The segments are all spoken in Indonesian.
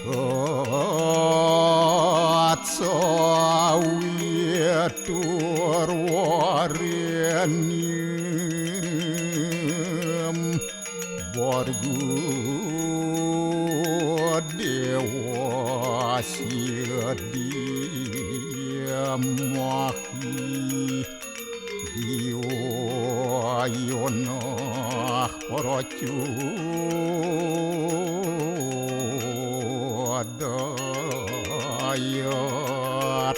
Atsawiaturwarenium Borgu dewasia diamahi Diwayonah paracu dayat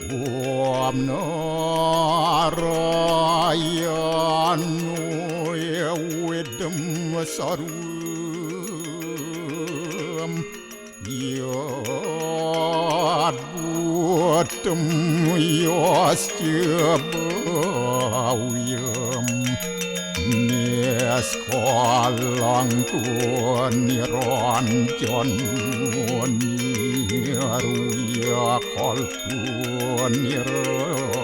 Om narayanu ewedem sarum yad buatem yascebawiyam Neskalang niranjan niruya kalpun nirakyata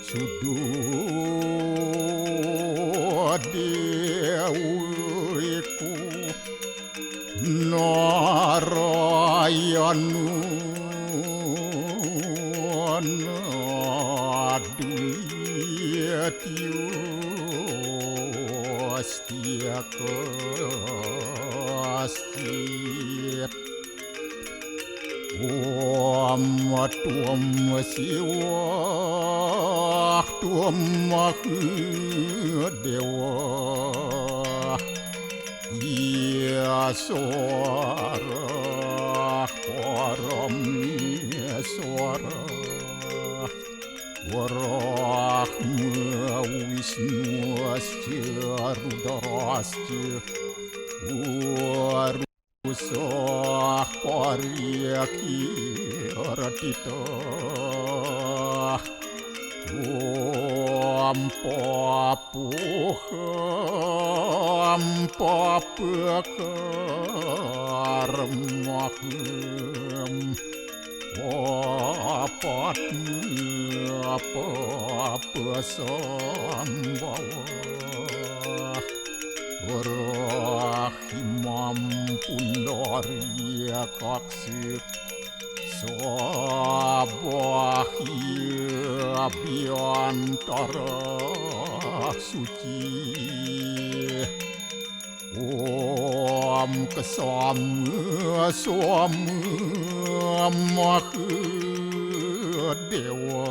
sududewiku narayanu Astia kastit tuam siwah tuam dewa ia suara param suara Warahma Wisnu Asya Rudrasya Warusah Paryaki Ratita Om Papuham Papakarmaham apa sambawa Rahimam pundaria kaksir Sabahia biantara suci Om kesama dewa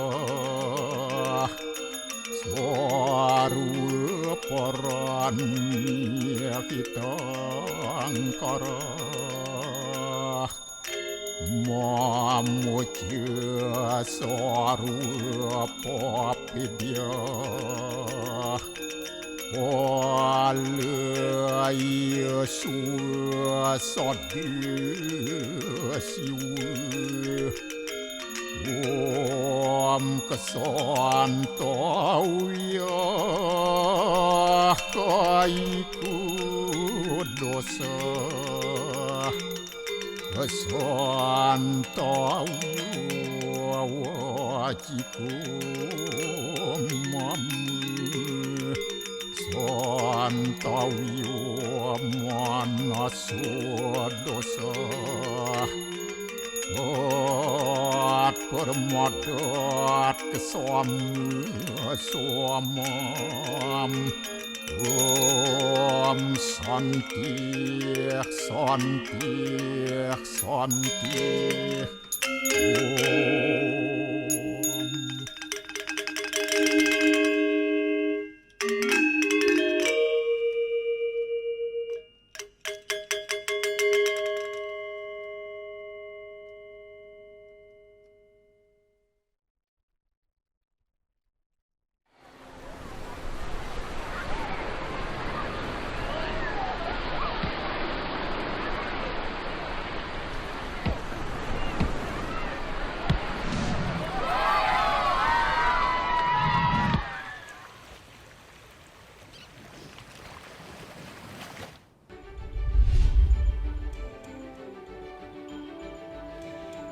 Swaru paranya kita angkara Mamuja swaru papidya Walaya suasadya siwa Om kesantauya kaiku dosa Kesantauya wajiku mamu Santauya manaswa dosa permodat kesamam Om santi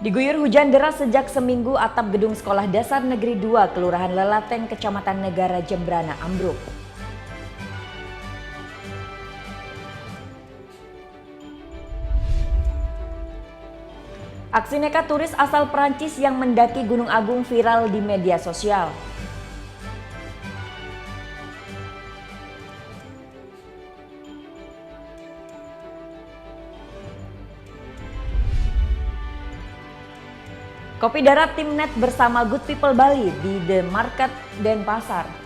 Diguyur hujan deras sejak seminggu, atap gedung Sekolah Dasar Negeri 2 Kelurahan Lelateng, Kecamatan Negara Jembrana ambruk. Aksi nekat turis asal Prancis yang mendaki Gunung Agung viral di media sosial. Kopi darat Timnet bersama Good People Bali di The Market Denpasar.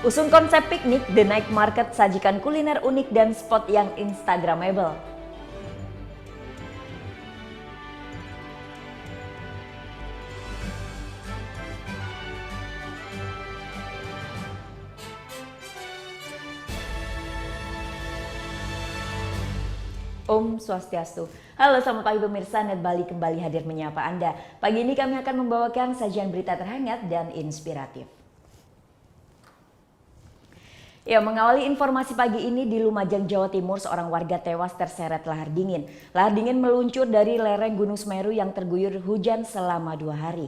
Usung konsep piknik, The Night Market sajikan kuliner unik dan spot yang instagramable. Om Swastiastu. Halo, selamat pagi pemirsa, Net Bali kembali hadir menyapa Anda. Pagi ini kami akan membawakan sajian berita terhangat dan inspiratif. Ya, mengawali informasi pagi ini di Lumajang, Jawa Timur, seorang warga tewas terseret lahar dingin. Lahar dingin meluncur dari lereng Gunung Semeru yang terguyur hujan selama 2 hari.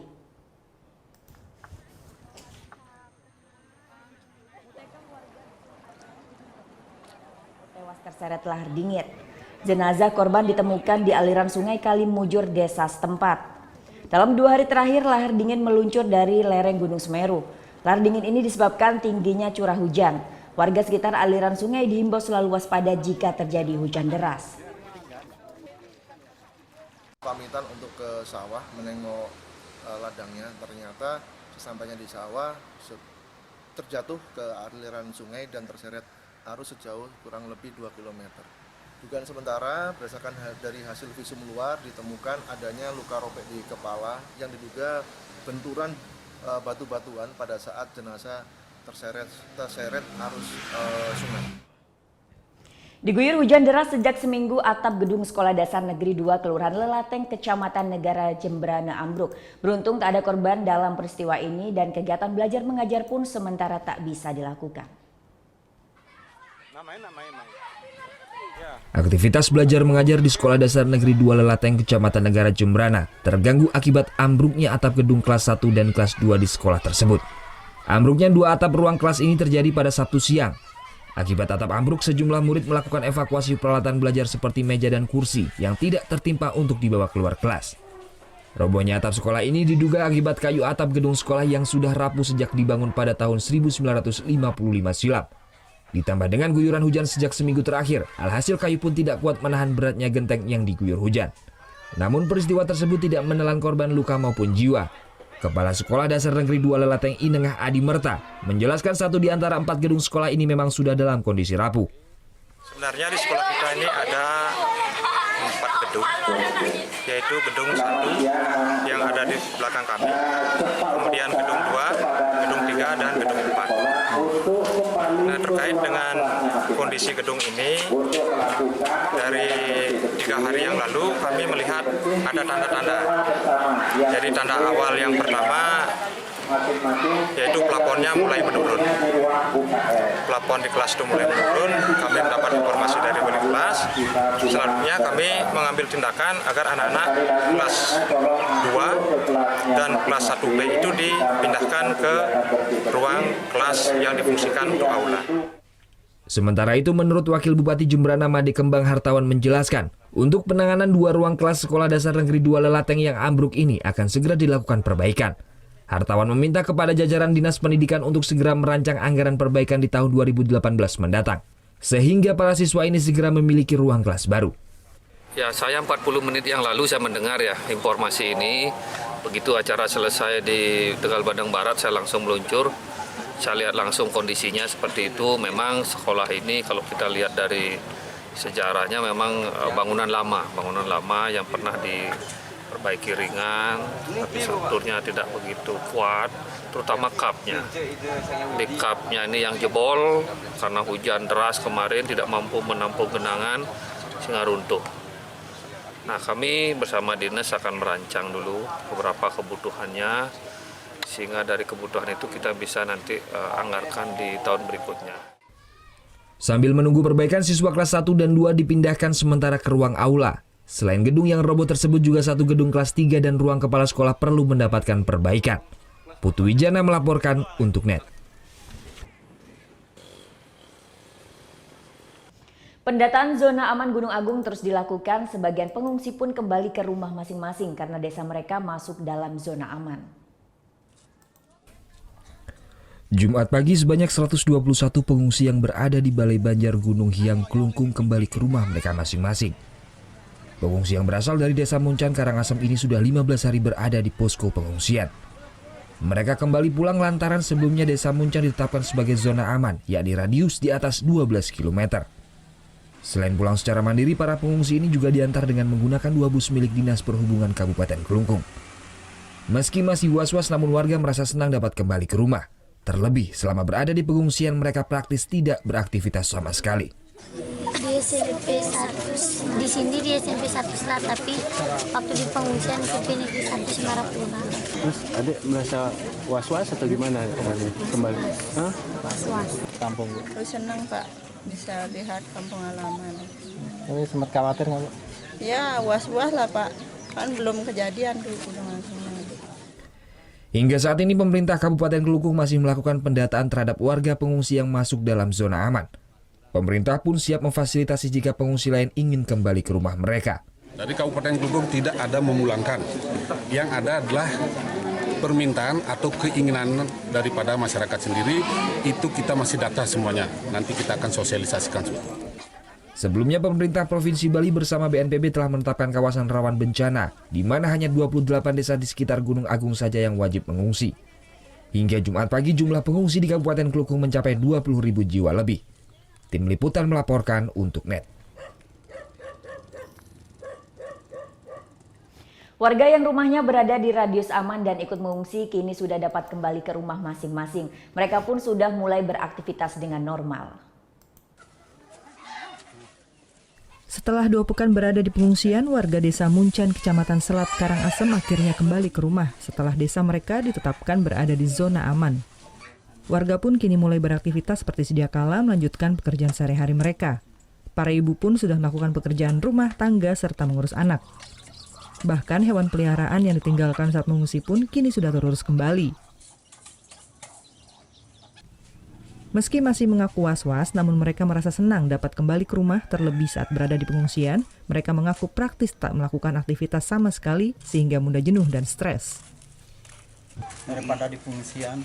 Tewas terseret lahar dingin. Jenazah korban ditemukan di aliran sungai Kalimujur, desa setempat. Dalam 2 hari terakhir, lahar dingin meluncur dari lereng Gunung Semeru. Lahar dingin ini disebabkan tingginya curah hujan. Warga sekitar aliran sungai dihimbau selalu waspada jika terjadi hujan deras. Pamitan untuk ke sawah menengok ladangnya, ternyata sesampainya di sawah terjatuh ke aliran sungai dan terseret arus sejauh kurang lebih 2 km. Dugaan sementara berdasarkan dari hasil visum luar ditemukan adanya luka robek di kepala yang diduga benturan batu-batuan pada saat jenazah terseret arus sungai. Diguyur hujan deras sejak seminggu, atap gedung Sekolah Dasar Negeri 2 Kelurahan Lelateng, Kecamatan Negara Jembrana ambruk. Beruntung tak ada korban dalam peristiwa ini dan kegiatan belajar mengajar pun sementara tak bisa dilakukan. Aktivitas belajar mengajar di Sekolah Dasar Negeri 2 Lelateng, Kecamatan Negara Jembrana terganggu akibat ambruknya atap gedung kelas 1 dan kelas 2 di sekolah tersebut. Ambruknya 2 atap ruang kelas ini terjadi pada Sabtu siang. Akibat atap ambruk, sejumlah murid melakukan evakuasi peralatan belajar seperti meja dan kursi yang tidak tertimpa untuk dibawa keluar kelas. Robohnya atap sekolah ini diduga akibat kayu atap gedung sekolah yang sudah rapuh sejak dibangun pada tahun 1955 silam. Ditambah dengan guyuran hujan sejak seminggu terakhir, alhasil kayu pun tidak kuat menahan beratnya genteng yang diguyur hujan. Namun peristiwa tersebut tidak menelan korban luka maupun jiwa. Kepala Sekolah Dasar Negeri 2 Lelateng Inengah Adi Merta menjelaskan 1 di antara 4 gedung sekolah ini memang sudah dalam kondisi rapuh. Sebenarnya di sekolah kita ini ada 4 gedung, yaitu gedung 1 yang ada di belakang kami, kemudian gedung 2, gedung 3, dan gedung 4. Nah, terkait dengan kondisi gedung ini, dari 3 hari yang lalu kami melihat ada tanda-tanda. Jadi tanda awal yang pertama yaitu plafonnya mulai menurun. Plafon di kelas itu mulai menurun, kami mendapat informasi dari wali kelas. Selanjutnya kami mengambil tindakan agar anak-anak kelas 2 dan kelas 1B itu dipindahkan ke ruang kelas yang difungsikan untuk aula. Sementara itu, menurut Wakil Bupati Jembrana Made Kembang Hartawan menjelaskan, untuk penanganan 2 ruang kelas Sekolah Dasar Negeri 2 Lelateng yang ambruk ini akan segera dilakukan perbaikan. Hartawan meminta kepada jajaran Dinas Pendidikan untuk segera merancang anggaran perbaikan di tahun 2018 mendatang, sehingga para siswa ini segera memiliki ruang kelas baru. Ya, saya 40 menit yang lalu saya mendengar ya informasi ini. Begitu acara selesai di Tegal Bandung Barat, saya langsung meluncur. Saya lihat langsung kondisinya seperti itu. Memang sekolah ini kalau kita lihat dari sejarahnya memang bangunan lama yang pernah diperbaiki ringan, tapi strukturnya tidak begitu kuat, terutama kapnya. Di kapnya ini yang jebol karena hujan deras kemarin tidak mampu menampung genangan sehingga runtuh. Nah, kami bersama dinas akan merancang dulu beberapa kebutuhannya, sehingga dari kebutuhan itu kita bisa nanti anggarkan di tahun berikutnya. Sambil menunggu perbaikan, siswa kelas 1 dan 2 dipindahkan sementara ke ruang aula. Selain gedung yang roboh tersebut, juga 1 gedung kelas 3 dan ruang kepala sekolah perlu mendapatkan perbaikan. Putu Wijana melaporkan untuk NET. Pendataan zona aman Gunung Agung terus dilakukan, sebagian pengungsi pun kembali ke rumah masing-masing karena desa mereka masuk dalam zona aman. Jumat pagi sebanyak 121 pengungsi yang berada di Balai Banjar Gunung Hiang Kelungkung kembali ke rumah mereka masing-masing. Pengungsi yang berasal dari Desa Muncan Karangasem ini sudah 15 hari berada di posko pengungsian. Mereka kembali pulang lantaran sebelumnya Desa Muncan ditetapkan sebagai zona aman, yakni radius di atas 12 km. Selain pulang secara mandiri, para pengungsi ini juga diantar dengan menggunakan 2 bus milik Dinas Perhubungan Kabupaten Kelungkung. Meski masih was-was, namun warga merasa senang dapat kembali ke rumah. Terlebih selama berada di pengungsian, mereka praktis tidak beraktivitas sama sekali. Di SMP 1, di sini di SMP 1 Selat, tapi waktu di pengungsian SMP Negeri 1 Semarapura. Terus adik merasa was-was atau gimana kembali? Hah? Was-was. Kampung. Terus senang Pak, bisa lihat kampung halaman. Tapi sempat khawatir nggak, Pak? Ya was-was lah Pak, kan belum kejadian tuh Gunung Agung. Hingga saat ini pemerintah Kabupaten Kelungkung masih melakukan pendataan terhadap warga pengungsi yang masuk dalam zona aman. Pemerintah pun siap memfasilitasi jika pengungsi lain ingin kembali ke rumah mereka. Dari Kabupaten Kelungkung tidak ada memulangkan. Yang ada adalah permintaan atau keinginan daripada masyarakat sendiri. Itu kita masih data semuanya. Nanti kita akan sosialisasikan. Sebelumnya pemerintah Provinsi Bali bersama BNPB telah menetapkan kawasan rawan bencana, di mana hanya 28 desa di sekitar Gunung Agung saja yang wajib mengungsi. Hingga Jumat pagi jumlah pengungsi di Kabupaten Kelungkung mencapai 20.000 jiwa lebih. Tim Liputan melaporkan untuk NET. Warga yang rumahnya berada di radius aman dan ikut mengungsi kini sudah dapat kembali ke rumah masing-masing. Mereka pun sudah mulai beraktivitas dengan normal. Setelah 2 pekan berada di pengungsian, warga Desa Muncan, Kecamatan Selat, Karangasem akhirnya kembali ke rumah setelah desa mereka ditetapkan berada di zona aman. Warga pun kini mulai beraktivitas seperti sedia kala melanjutkan pekerjaan sehari-hari mereka. Para ibu pun sudah melakukan pekerjaan rumah tangga serta mengurus anak. Bahkan hewan peliharaan yang ditinggalkan saat mengungsi pun kini sudah terurus kembali. Meski masih mengaku was-was, namun mereka merasa senang dapat kembali ke rumah, terlebih saat berada di pengungsian. Mereka mengaku praktis tak melakukan aktivitas sama sekali sehingga mudah jenuh dan stres. Daripada di pengungsian,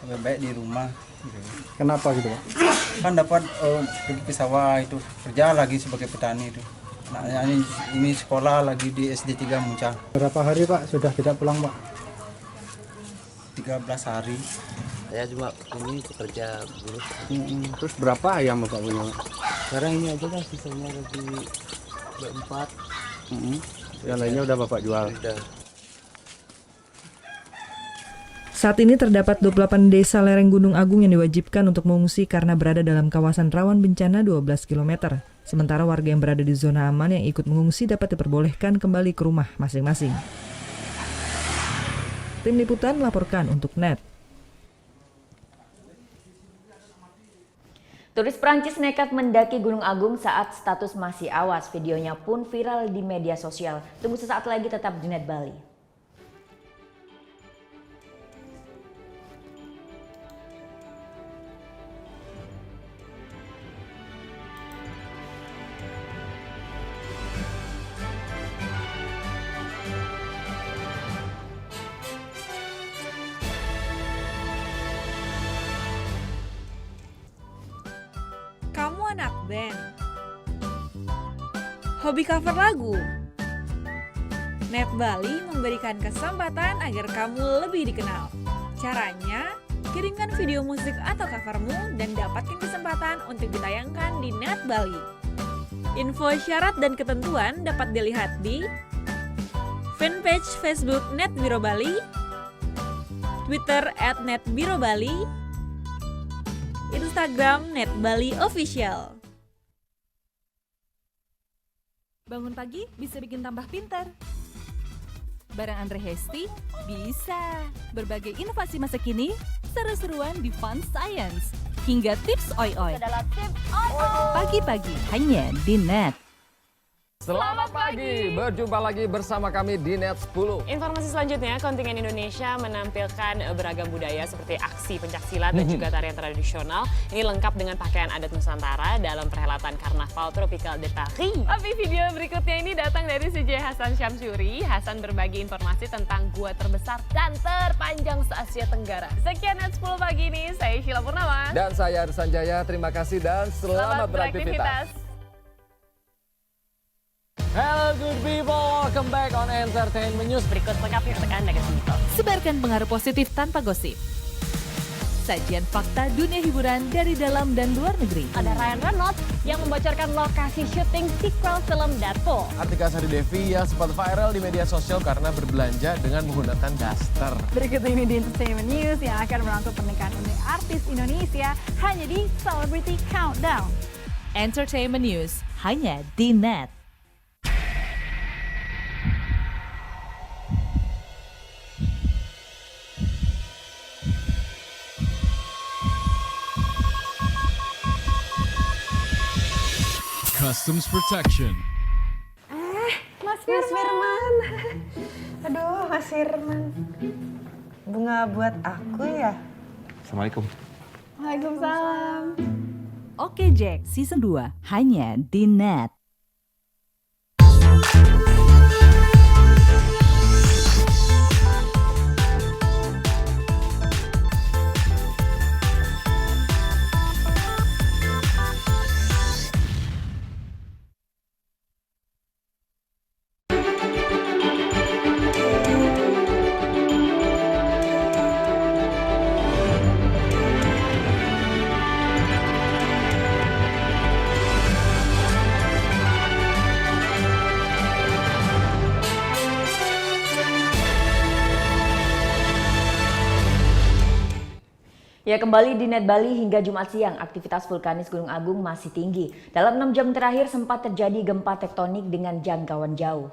lebih baik di rumah. Kenapa gitu, Pak? Kan dapat pergi ke sawah itu, kerja lagi sebagai petani itu. Nah, ini sekolah lagi di SD 3 Muncan. Berapa hari, Pak, sudah tidak pulang, Pak? 13 hari. Saya cuma ini bekerja buruh. Terus berapa ayam Bapak punya? Sekarang ini aja kan sisanya lagi 4. Yang lainnya udah Bapak jual? Udah. Saat ini terdapat 28 desa lereng Gunung Agung yang diwajibkan untuk mengungsi karena berada dalam kawasan rawan bencana 12 km. Sementara warga yang berada di zona aman yang ikut mengungsi dapat diperbolehkan kembali ke rumah masing-masing. Tim Liputan melaporkan untuk NET. Turis Prancis nekat mendaki Gunung Agung saat status masih awas. Videonya pun viral di media sosial. Tunggu sesaat lagi, tetap di NET Bali. Kamu anak band? Hobi cover lagu? NET Bali memberikan kesempatan agar kamu lebih dikenal. Caranya, kirimkan video musik atau covermu dan dapatkan kesempatan untuk ditayangkan di NET Bali. Info syarat dan ketentuan dapat dilihat di fanpage Facebook NET Biro Bali, Twitter @NETBiroBali, Instagram NET Bali Official. Bangun pagi bisa bikin tambah pintar. Bareng Andre Hesti bisa. Berbagai inovasi masa kini, seru-seruan di Fun Science, hingga tips oi-oi. Pagi-pagi hanya di NET. Selamat pagi, berjumpa lagi bersama kami di Net 10. Informasi selanjutnya, kontingen Indonesia menampilkan beragam budaya seperti aksi pencaksilat dan juga tarian tradisional. Ini lengkap dengan pakaian adat Nusantara dalam perhelatan Karnaval Tropical de Paris. Tapi video berikutnya ini datang dari CJ Hasan Syamsuri. Hasan berbagi informasi tentang gua terbesar dan terpanjang se-Asia Tenggara. Sekian Net 10 pagi ini, saya Sheila Purnama. Dan saya Arsan Jaya, terima kasih dan selamat beraktivitas. Hello good people, welcome back on Entertainment News. Berikut lengkapnya untuk Anda kesimpulan. Sebarkan pengaruh positif tanpa gosip. Sajian fakta dunia hiburan dari dalam dan luar negeri. Ada Ryan Reynolds yang membocorkan lokasi syuting sequel film Deadpool. Artika Sari Devi yang sempat viral di media sosial karena berbelanja dengan menggunakan daster. Berikut ini di Entertainment News yang akan merangkum pernikahan unik artis Indonesia hanya di Celebrity Countdown. Entertainment News hanya di Net. Customs Protection. Mas Firman. Aduh, Mas Firman. Bunga buat aku ya? Assalamualaikum. Waalaikumsalam. Oke Jack, Season 2 hanya di Net. Ya, kembali di Net Bali hingga Jumat siang, aktivitas vulkanis Gunung Agung masih tinggi. Dalam 6 jam terakhir sempat terjadi gempa tektonik dengan jangkauan jauh.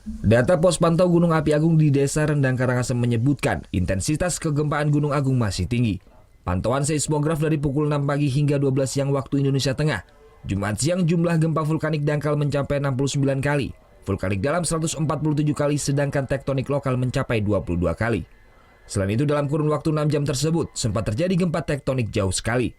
Data pos pantau Gunung Api Agung di Desa Rendang Karangasem menyebutkan intensitas kegempaan Gunung Agung masih tinggi. Pantauan seismograf dari pukul 6 pagi hingga 12 siang waktu Indonesia Tengah. Jumat siang jumlah gempa vulkanik dangkal mencapai 69 kali. Vulkanik dalam 147 kali sedangkan tektonik lokal mencapai 22 kali. Selain itu dalam kurun waktu 6 jam tersebut sempat terjadi gempa tektonik jauh sekali.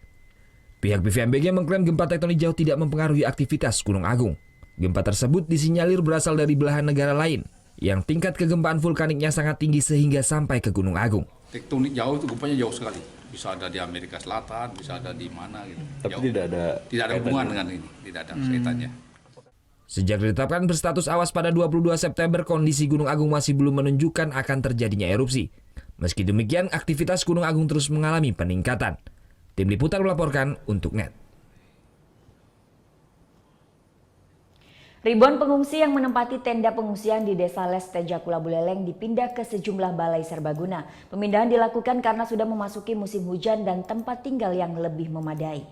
Pihak BVMBG mengklaim gempa tektonik jauh tidak mempengaruhi aktivitas Gunung Agung. Gempa tersebut disinyalir berasal dari belahan negara lain yang tingkat kegempaan vulkaniknya sangat tinggi sehingga sampai ke Gunung Agung. Tektonik jauh itu gempanya jauh sekali. Bisa ada di Amerika Selatan, bisa ada di mana gitu. Tapi jauh. tidak ada hubungan dengan ini, tidak ada kaitannya. Sejak ditetapkan berstatus awas pada 22 September, kondisi Gunung Agung masih belum menunjukkan akan terjadinya erupsi. Meski demikian, aktivitas Gunung Agung terus mengalami peningkatan. Tim Liputan melaporkan untuk Net. Ribuan pengungsi yang menempati tenda pengungsian di Desa Les Tejakula Buleleng dipindah ke sejumlah balai serbaguna. Pemindahan dilakukan karena sudah memasuki musim hujan dan tempat tinggal yang lebih memadai.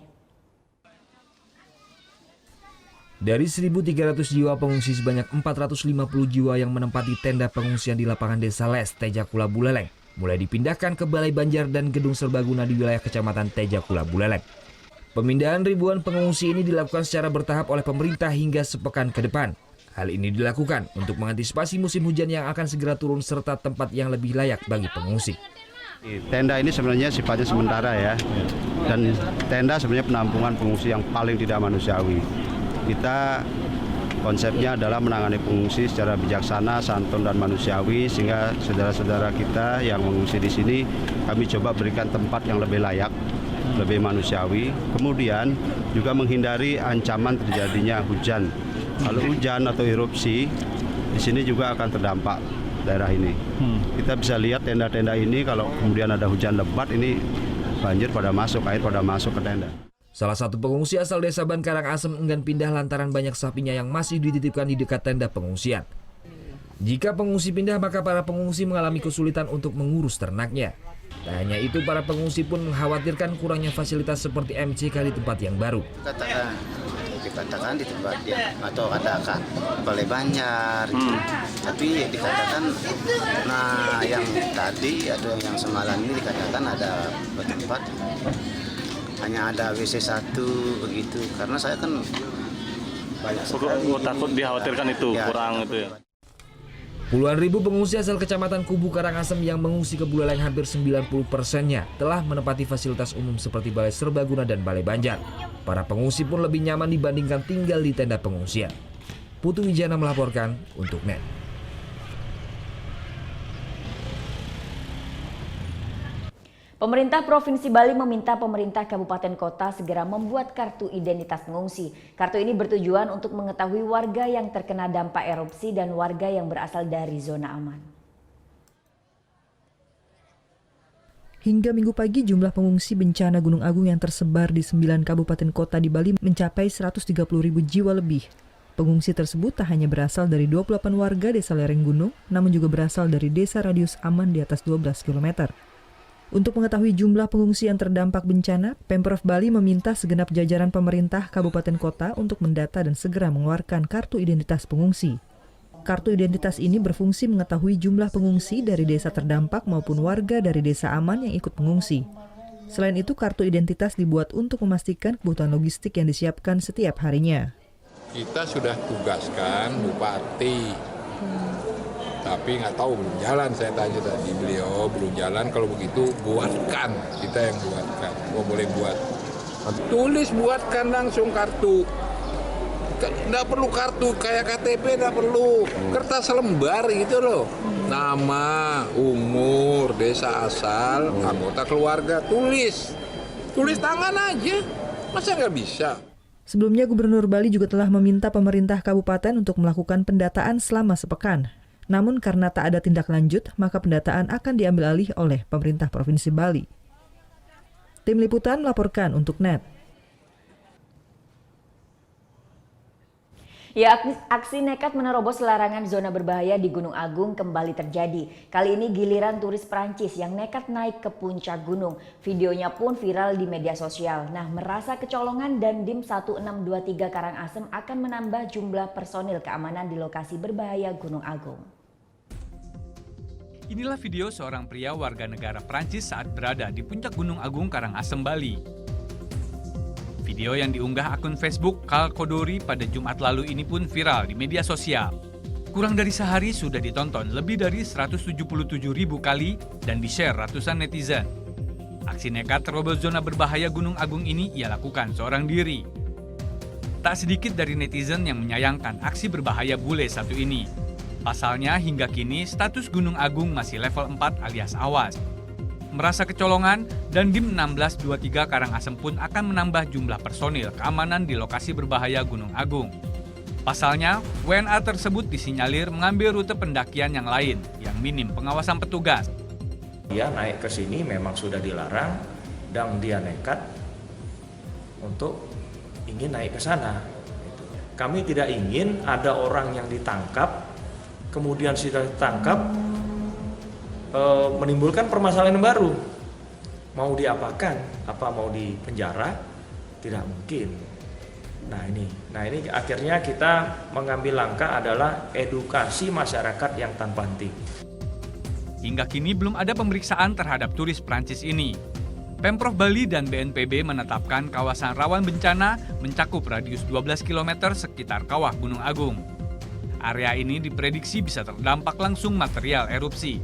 Dari 1.300 jiwa pengungsi, sebanyak 450 jiwa yang menempati tenda pengungsian di lapangan Desa Les Tejakula Buleleng mulai dipindahkan ke Balai Banjar dan Gedung Serbaguna di wilayah Kecamatan Tejakula Buleleng. Pemindahan ribuan pengungsi ini dilakukan secara bertahap oleh pemerintah hingga sepekan ke depan. Hal ini dilakukan untuk mengantisipasi musim hujan yang akan segera turun serta tempat yang lebih layak bagi pengungsi. Tenda ini sebenarnya sifatnya sementara ya, dan tenda sebenarnya penampungan pengungsi yang paling tidak manusiawi. Kita konsepnya adalah menangani pengungsi secara bijaksana, santun dan manusiawi sehingga saudara-saudara kita yang mengungsi di sini kami coba berikan tempat yang lebih layak, lebih manusiawi. Kemudian juga menghindari ancaman terjadinya hujan. Kalau hujan atau erupsi di sini juga akan terdampak daerah ini. Kita bisa lihat tenda-tenda ini kalau kemudian ada hujan lebat ini banjir pada masuk, air pada masuk ke tenda. Salah satu pengungsi asal Desa Ban Karangasem enggan pindah lantaran banyak sapinya yang masih dititipkan di dekat tenda pengungsian. Jika pengungsi pindah, maka para pengungsi mengalami kesulitan untuk mengurus ternaknya. Tak hanya itu, para pengungsi pun mengkhawatirkan kurangnya fasilitas seperti MCK di tempat yang baru. Dikatakan di tempat ya, atau katakan Balai Banjar, tapi dikatakan, nah yang tadi ada yang semalam ini dikatakan ada tempat hanya ada WC 1 begitu, karena saya kan banyak sekali. Takut dikhawatirkan itu Ya, kurang itu ya. Puluhan ribu pengungsi asal Kecamatan Kubu Karangasem yang mengungsi ke Buleleng hampir 90%-nya telah menempati fasilitas umum seperti balai serbaguna dan balai banjar. Para pengungsi pun lebih nyaman dibandingkan tinggal di tenda pengungsian. Putu Wijana melaporkan untuk NET. Pemerintah Provinsi Bali meminta pemerintah kabupaten kota segera membuat kartu identitas pengungsi. Kartu ini bertujuan untuk mengetahui warga yang terkena dampak erupsi dan warga yang berasal dari zona aman. Hingga Minggu pagi, jumlah pengungsi bencana Gunung Agung yang tersebar di 9 kabupaten kota di Bali mencapai 130.000 jiwa lebih. Pengungsi tersebut tak hanya berasal dari 28 warga desa lereng gunung, namun juga berasal dari desa radius aman di atas 12 km. Untuk mengetahui jumlah pengungsi yang terdampak bencana, Pemprov Bali meminta segenap jajaran pemerintah kabupaten kota untuk mendata dan segera mengeluarkan kartu identitas pengungsi. Kartu identitas ini berfungsi mengetahui jumlah pengungsi dari desa terdampak maupun warga dari desa aman yang ikut pengungsi. Selain itu, kartu identitas dibuat untuk memastikan kebutuhan logistik yang disiapkan setiap harinya. Kita sudah tugaskan Bupati, tapi nggak tahu belum jalan. Saya tanya tadi beliau belum jalan. Kalau begitu buatkan, kita yang buatkan. Gua boleh buat, tulis buatkan langsung kartu. Nggak perlu kartu kayak KTP, nggak perlu kertas lembar gitu loh. Nama, umur, desa asal, anggota keluarga, tulis tangan aja. Masa nggak bisa? Sebelumnya, Gubernur Bali juga telah meminta pemerintah kabupaten untuk melakukan pendataan selama sepekan. Namun karena tak ada tindak lanjut, maka pendataan akan diambil alih oleh pemerintah Provinsi Bali. Tim Liputan melaporkan untuk NET. Ya, aksi nekat menerobos larangan zona berbahaya di Gunung Agung kembali terjadi. Kali ini giliran turis Prancis yang nekat naik ke puncak gunung. Videonya pun viral di media sosial. Nah, merasa kecolongan dan Dim 1623 Karangasem akan menambah jumlah personil keamanan di lokasi berbahaya Gunung Agung. Inilah video seorang pria warga negara Prancis saat berada di puncak Gunung Agung Karangasem, Bali. Video yang diunggah akun Facebook Karl Kodori pada Jumat lalu ini pun viral di media sosial. Kurang dari sehari sudah ditonton lebih dari 177.000 kali dan di-share ratusan netizen. Aksi nekat terobos zona berbahaya Gunung Agung ini ia lakukan seorang diri. Tak sedikit dari netizen yang menyayangkan aksi berbahaya bule satu ini. Pasalnya hingga kini status Gunung Agung masih level 4 alias awas. Merasa kecolongan, dan Dim 1623 Karangasem pun akan menambah jumlah personil keamanan di lokasi berbahaya Gunung Agung. Pasalnya, WNA tersebut disinyalir mengambil rute pendakian yang lain yang minim pengawasan petugas. Dia naik ke sini memang sudah dilarang dan dia nekat untuk ingin naik ke sana. Kami tidak ingin ada orang yang ditangkap, kemudian sudah ditangkap, menimbulkan permasalahan yang baru. Mau diapakan? Apa mau di penjara? Tidak mungkin. Nah ini akhirnya kita mengambil langkah adalah edukasi masyarakat yang tanpa henti. Hingga kini belum ada pemeriksaan terhadap turis Prancis ini. Pemprov Bali dan BNPB menetapkan kawasan rawan bencana mencakup radius 12 km sekitar kawah Gunung Agung. Area ini diprediksi bisa terdampak langsung material erupsi.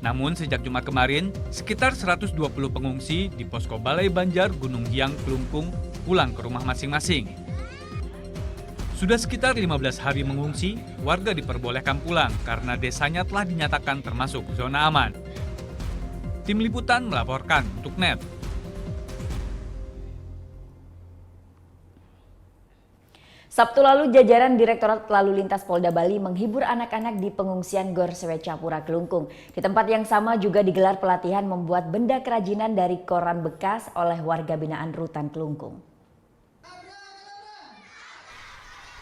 Namun sejak Jumat kemarin, sekitar 120 pengungsi di posko Balai Banjar Gunung Hiang Kelungkung pulang ke rumah masing-masing. Sudah sekitar 15 hari mengungsi, warga diperbolehkan pulang karena desanya telah dinyatakan termasuk zona aman. Tim Liputan melaporkan untuk NET. Sabtu lalu, jajaran Direktorat Lalu Lintas Polda Bali menghibur anak-anak di pengungsian Gor Swecapura Kelungkung. Di tempat yang sama juga digelar pelatihan membuat benda kerajinan dari koran bekas oleh warga binaan Rutan Kelungkung.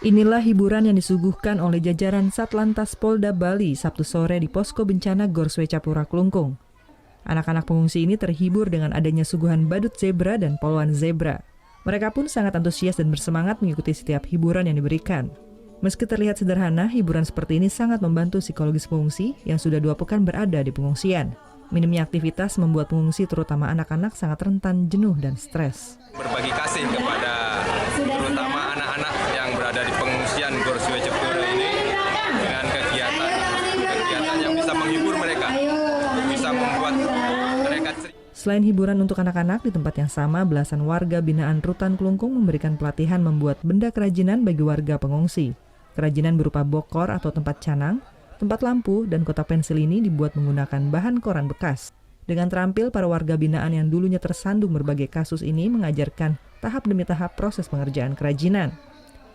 Inilah hiburan yang disuguhkan oleh jajaran Satlantas Polda Bali Sabtu sore di posko bencana Gor Swecapura Kelungkung. Anak-anak pengungsi ini terhibur dengan adanya suguhan badut zebra dan poluan zebra. Mereka pun sangat antusias dan bersemangat mengikuti setiap hiburan yang diberikan. Meski terlihat sederhana, hiburan seperti ini sangat membantu psikologis pengungsi yang sudah 2 pekan berada di pengungsian. Minimnya aktivitas membuat pengungsi terutama anak-anak sangat rentan jenuh dan stres. Berbagi kasih kepada terutama anak-anak yang berada di Selain hiburan untuk anak-anak, di tempat yang sama belasan warga binaan Rutan Kelungkung memberikan pelatihan membuat benda kerajinan bagi warga pengungsi. Kerajinan berupa bokor atau tempat canang, tempat lampu, dan kotak pensil ini dibuat menggunakan bahan koran bekas. Dengan terampil, para warga binaan yang dulunya tersandung berbagai kasus ini mengajarkan tahap demi tahap proses pengerjaan kerajinan.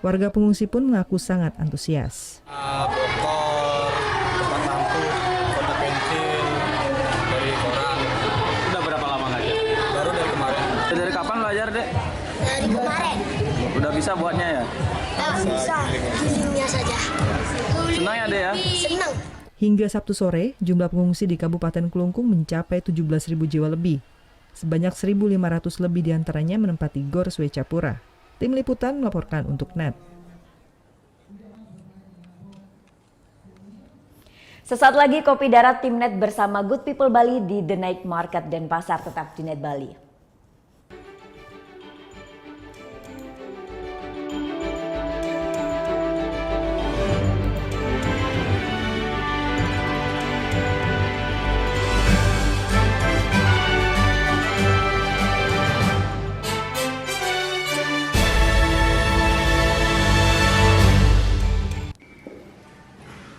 Warga pengungsi pun mengaku sangat antusias. Bokor, tempat lampu, kotak pensil, dari koran. Udah berapa lama ngajar? Baru dari kemarin. Dari kapan belajar, Dek? Dari kemarin. Udah bisa buatnya ya? Bisa, gilingnya saja. Senang ya, Dek ya? Senang. Hingga Sabtu sore, jumlah pengungsi di Kabupaten Kelungkung mencapai 17.000 jiwa lebih. Sebanyak 1.500 lebih diantaranya menempati Gor Swecapura. Tim Liputan melaporkan untuk NET. Sesaat lagi Kopi Darat Tim NET bersama Good People Bali di The Night Market Denpasar, tetap di NET Bali.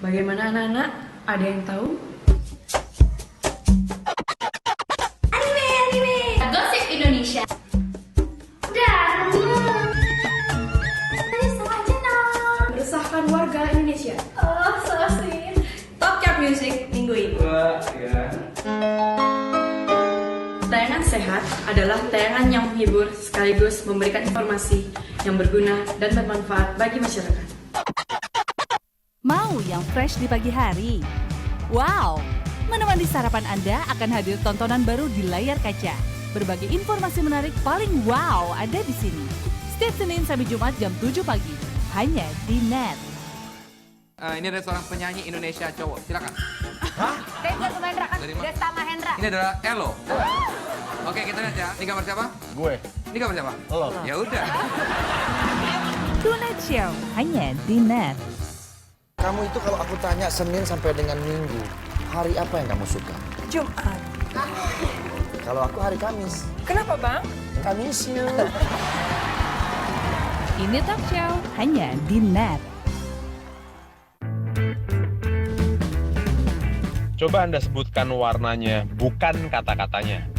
Bagaimana anak-anak? Ada yang tahu? Anime. Gosip Indonesia. Dan meresahkan warga Indonesia. oh, so sweet. Top Chart Music minggu ini. Tayangan sehat adalah tayangan yang menghibur sekaligus memberikan informasi yang berguna dan bermanfaat bagi masyarakat. Mau yang fresh di pagi hari? Wow! Menemani sarapan Anda akan hadir tontonan baru di layar kaca. Berbagai informasi menarik paling wow ada di sini. Setiap Senin sampai Jumat jam 7 pagi. Hanya di NET. Ini ada seorang penyanyi Indonesia cowok. Silakan. Hah? Desta Mahendra kan? Desta Mahendra. Ini adalah Elo. Oke, kita lihat ya. Ini gambar siapa? Gue. Ini gambar siapa? Lo. Ya udah. Tonight Show hanya di NET. Kamu itu kalau aku tanya Senin sampai dengan Minggu, hari apa yang kamu suka? Jumat. Kalau aku hari Kamis. Kenapa, Bang? Kamis yuk. Ini Talk Show hanya di NET. Coba Anda sebutkan warnanya, bukan kata-katanya.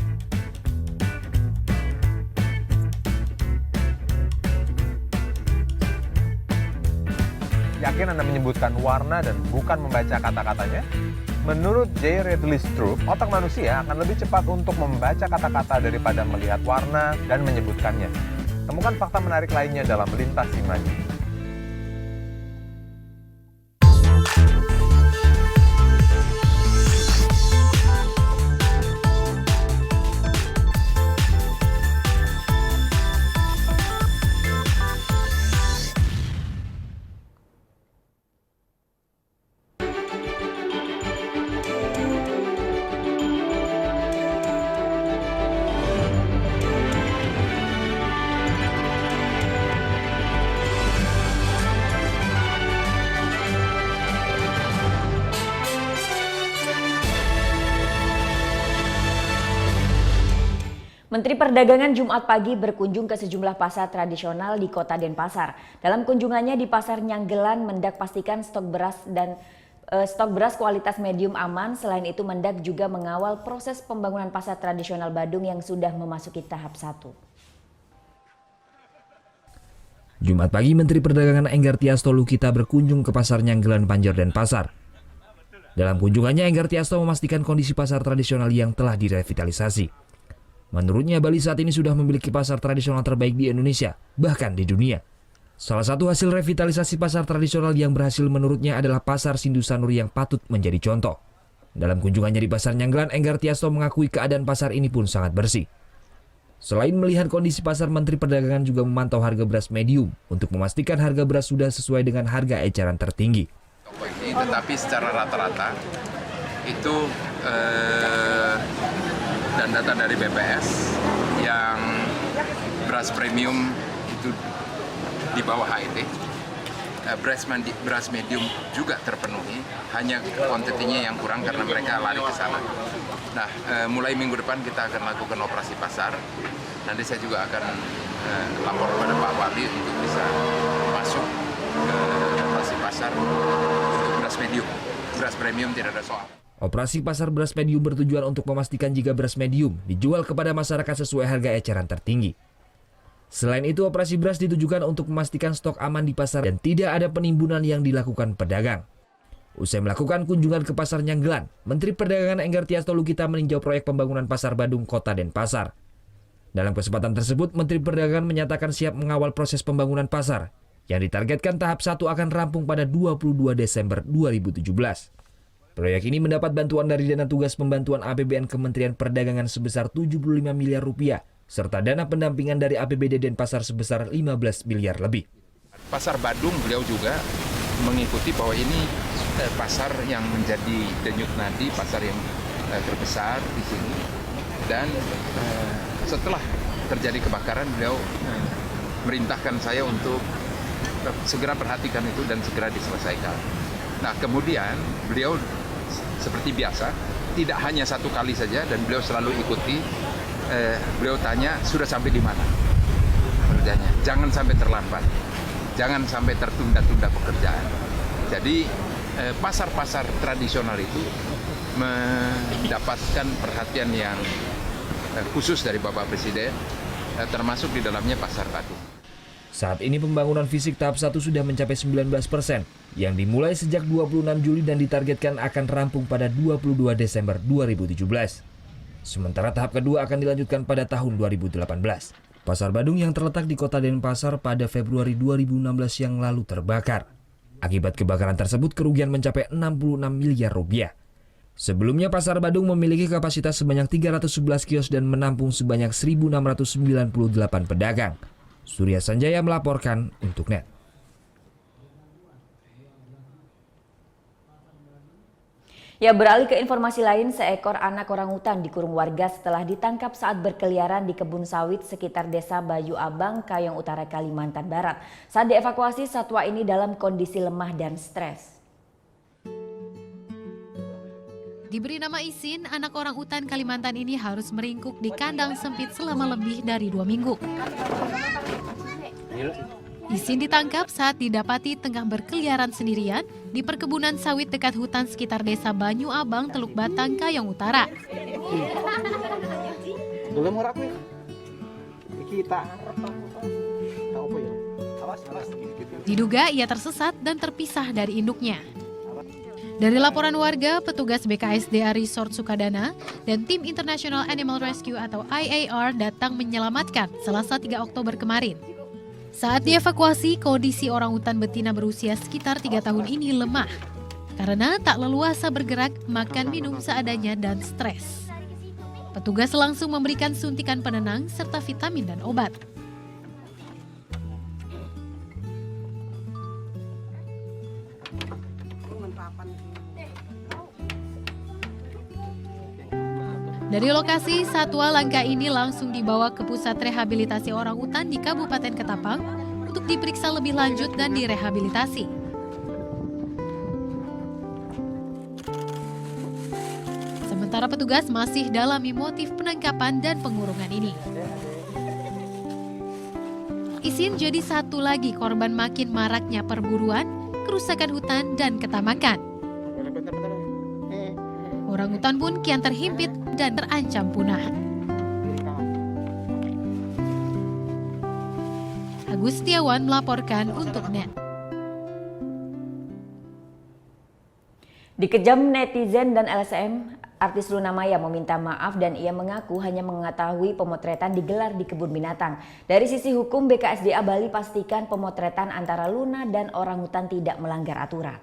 Yakin Anda menyebutkan warna dan bukan membaca kata-katanya? Menurut J. Redley Stroop, otak manusia akan lebih cepat untuk membaca kata-kata daripada melihat warna dan menyebutkannya. Temukan fakta menarik lainnya dalam Lintas Imaji. Menteri Perdagangan Jumat pagi berkunjung ke sejumlah pasar tradisional di Kota Denpasar. Dalam kunjungannya di Pasar Nyanggelan, Mendak pastikan stok beras kualitas medium aman. Selain itu, Mendak juga mengawal proses pembangunan pasar tradisional Badung yang sudah memasuki tahap 1. Jumat pagi, Menteri Perdagangan Enggar Tiasto Lukita berkunjung ke Pasar Nyanggelan, Banjar Denpasar. Dalam kunjungannya, Enggar Tiasto memastikan kondisi pasar tradisional yang telah direvitalisasi. Menurutnya, Bali saat ini sudah memiliki pasar tradisional terbaik di Indonesia, bahkan di dunia. Salah satu hasil revitalisasi pasar tradisional yang berhasil menurutnya adalah Pasar Sindusanur yang patut menjadi contoh. Dalam kunjungannya di Pasar Nyanggelan, Enggar Tiasto mengakui keadaan pasar ini pun sangat bersih. Selain melihat kondisi pasar, Menteri Perdagangan juga memantau harga beras medium untuk memastikan harga beras sudah sesuai dengan harga eceran tertinggi. Tetapi secara rata-rata itu dan data dari BPS yang beras premium itu di bawah HET, beras medium juga terpenuhi, hanya kuantitinya yang kurang karena mereka lari ke sana. Nah, mulai minggu depan kita akan lakukan operasi pasar. Nanti saya juga akan lapor pada Pak Wali untuk bisa masuk ke operasi pasar untuk beras medium. Beras premium tidak ada soal. Operasi pasar beras medium bertujuan untuk memastikan jika beras medium dijual kepada masyarakat sesuai harga eceran tertinggi. Selain itu, operasi beras ditujukan untuk memastikan stok aman di pasar dan tidak ada penimbunan yang dilakukan pedagang. Usai melakukan kunjungan ke Pasar Nyanggelan, Menteri Perdagangan Enggar Tias Tolukita meninjau proyek pembangunan Pasar Badung Kota Denpasar. Dalam kesempatan tersebut, Menteri Perdagangan menyatakan siap mengawal proses pembangunan pasar yang ditargetkan tahap 1 akan rampung pada 22 Desember 2017. Proyek ini mendapat bantuan dari dana tugas pembantuan APBN Kementerian Perdagangan sebesar 75 miliar rupiah, serta dana pendampingan dari APBD Denpasar sebesar 15 miliar lebih. Pasar Badung beliau juga mengikuti bahwa ini pasar yang menjadi denyut nadi, pasar yang terbesar di sini. Dan setelah terjadi kebakaran, beliau merintahkan saya untuk segera perhatikan itu dan segera diselesaikan. Nah, kemudian beliau seperti biasa, tidak hanya satu kali saja, dan beliau selalu ikuti. Beliau tanya, sudah sampai di mana pekerjaannya? Jangan sampai terlambat, jangan sampai tertunda-tunda pekerjaan. Jadi pasar-pasar tradisional itu mendapatkan perhatian yang khusus dari Bapak Presiden, termasuk di dalamnya Pasar Badung. Saat ini pembangunan fisik tahap 1 sudah mencapai 19%, yang dimulai sejak 26 Juli dan ditargetkan akan rampung pada 22 Desember 2017. Sementara tahap kedua akan dilanjutkan pada tahun 2018. Pasar Badung yang terletak di Kota Denpasar pada Februari 2016 yang lalu terbakar. Akibat kebakaran tersebut, kerugian mencapai 66 miliar rupiah. Sebelumnya, Pasar Badung memiliki kapasitas sebanyak 311 kios dan menampung sebanyak 1.698 pedagang. Surya Sanjaya melaporkan untuk NET. Ya, beralih ke informasi lain, seekor anak orangutan dikurung warga setelah ditangkap saat berkeliaran di kebun sawit sekitar desa Bayu Abang, Kayong Utara, Kalimantan Barat. Saat dievakuasi, satwa ini dalam kondisi lemah dan stres. Diberi nama Isin, anak orangutan Kalimantan ini harus meringkuk di kandang sempit selama lebih dari 2 minggu. Isin ditangkap saat didapati tengah berkeliaran sendirian di perkebunan sawit dekat hutan sekitar desa Banyu Abang, Teluk Batang, Kayong Utara. Diduga ia tersesat dan terpisah dari induknya. Dari laporan warga, petugas BKSDA Resort Sukadana dan tim International Animal Rescue atau IAR datang menyelamatkan Selasa 3 Oktober kemarin. Saat dievakuasi, kondisi orangutan betina berusia sekitar 3 tahun ini lemah karena tak leluasa bergerak, makan minum seadanya, dan stres. Petugas langsung memberikan suntikan penenang serta vitamin dan obat. Dari lokasi, satwa langka ini langsung dibawa ke pusat rehabilitasi orangutan di Kabupaten Ketapang untuk diperiksa lebih lanjut dan direhabilitasi. Sementara petugas masih dalami motif penangkapan dan pengurungan ini. Isin jadi satu lagi korban makin maraknya perburuan, kerusakan hutan, dan ketamakan. Orangutan pun kian terhimpit dan terancam punah. Agus Setiawan melaporkan untuk NET. Dikejam netizen dan LSM, artis Luna Maya meminta maaf dan ia mengaku hanya mengetahui pemotretan digelar di kebun binatang. Dari sisi hukum, BKSDA Bali pastikan pemotretan antara Luna dan orangutan tidak melanggar aturan.